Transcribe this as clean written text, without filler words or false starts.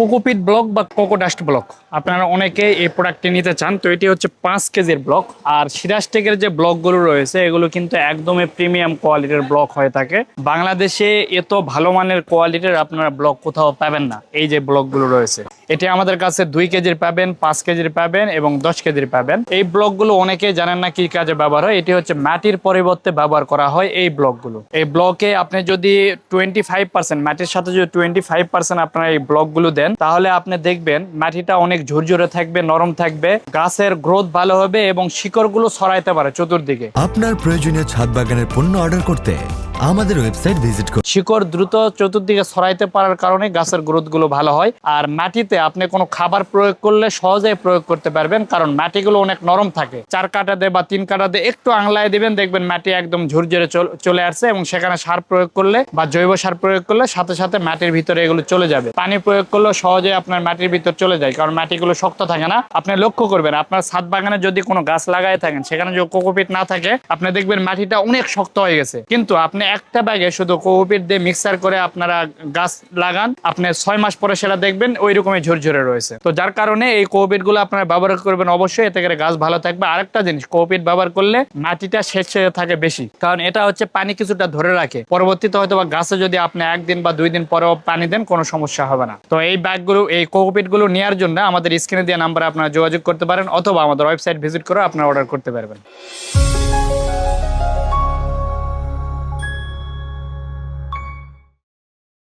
Cocopeat block বা coco dust block আপনারা অনেকে এই প্রোডাক্টটি নিতে চান। তো এটি হচ্ছে 5 কেজির ব্লক। আর সিরাজটেকের যে ব্লকগুলো রয়েছে এগুলো কিন্তু একদমই প্রিমিয়াম কোয়ালিটির ব্লক হয়ে থাকে। বাংলাদেশে এত ভালো মানের কোয়ালিটির আপনারা ব্লক কোথাও পাবেন না। এই যে ব্লকগুলো রয়েছে এটি আমাদের কাছে 2 কেজির পাবেন, 5 কেজির পাবেন এবং 10 কেজির পাবেন। এই ব্লকগুলো অনেকেই জানেন না কি কাজে ব্যবহার হয়। এটি হচ্ছে মাটির পরিবর্তে ব্যবহার করা হয় এই ব্লকগুলো। এই ব্লকে আপনি যদি 25% মাটির সাথে যদি 25% আপনারা এই ব্লকগুলো দেন তাহলে আপনি দেখবেন মাটিটা অনেক ঝুরঝুরে থাকবে, নরম থাকবে, গাছের গ্রোথ ভালো হবে এবং শিকড়গুলো ছড়াইতে পারে চতুর্দিকে। আপনার প্রয়োজনীয় ছাদ বাগানের পণ্য অর্ডার করতে আমাদের ওয়েবসাইট ভিজিট করুন। শিকড় দ্রুত চতুর্দিকে ছড়াইতে পারার কারণে গাছের গ্রোথ গুলো ভালো হয়। আর মাটিতে আপনি কোনো খাবার প্রয়োগ করলে সহজেই প্রয়োগ করতে পারবেন, কারণ মাটিগুলো অনেক নরম থাকে। 4 কাঠা দিয়ে বা 3 কাঠা দিয়ে একটু আংলায় দিবেন, দেখবেন মাটি একদম ঝুরঝুরে চলে আসছে এবং সেখানে সার প্রয়োগ করলে বা জৈব সার প্রয়োগ করলে সাথে সাথে মাটির ভিতরে এগুলো চলে যাবে। পানি প্রয়োগ করলে সহজে আপনার মাটির ভিতর চলে যায়, কারণ মাটিগুলো শক্ত থাকে না। আপনি লক্ষ্য করবেন আপনার ছাদ বাগানে যদি কোনো গাছ লাগায় থাকেন সেখানে যদি কোকোপিট না থাকে আপনি দেখবেন মাটিটা অনেক শক্ত হয়ে গেছে। কিন্তু আপনি একটা ব্যাগে শুধু কোকোপিট দিয়ে মিক্সার করে আপনারা গাছ লাগান, আপনি 6 মাস পরে সেটা দেখবেন ওই রকমই ঝরঝরে রয়েছে। তো যার কারণে এই কোকোপিট গুলো আপনারা ব্যবহার করবেন অবশ্যই, এতে করে গাছ ভালো থাকবে। আরেকটা জিনিস, কোকোপিট ব্যবহার করলে মাটিটা সেচে থাকে বেশি, কারণ এটা হচ্ছে পানি কিছুটা ধরে রাখে। পরবর্তীতে হয়তো বা গাছে যদি আপনি 1 দিন বা 2 দিন পরেও পানি দেন কোনো সমস্যা হবে না। তো এই ব্যাগগুলো, এই কোকোপিট গুলো নেওয়ার জন্য আমাদের স্ক্রিনে দেওয়া নাম্বারে আপনারা যোগাযোগ করতে পারেন অথবা আমাদের ওয়েবসাইট ভিজিট করে আপনারা অর্ডার করতে পারবেন।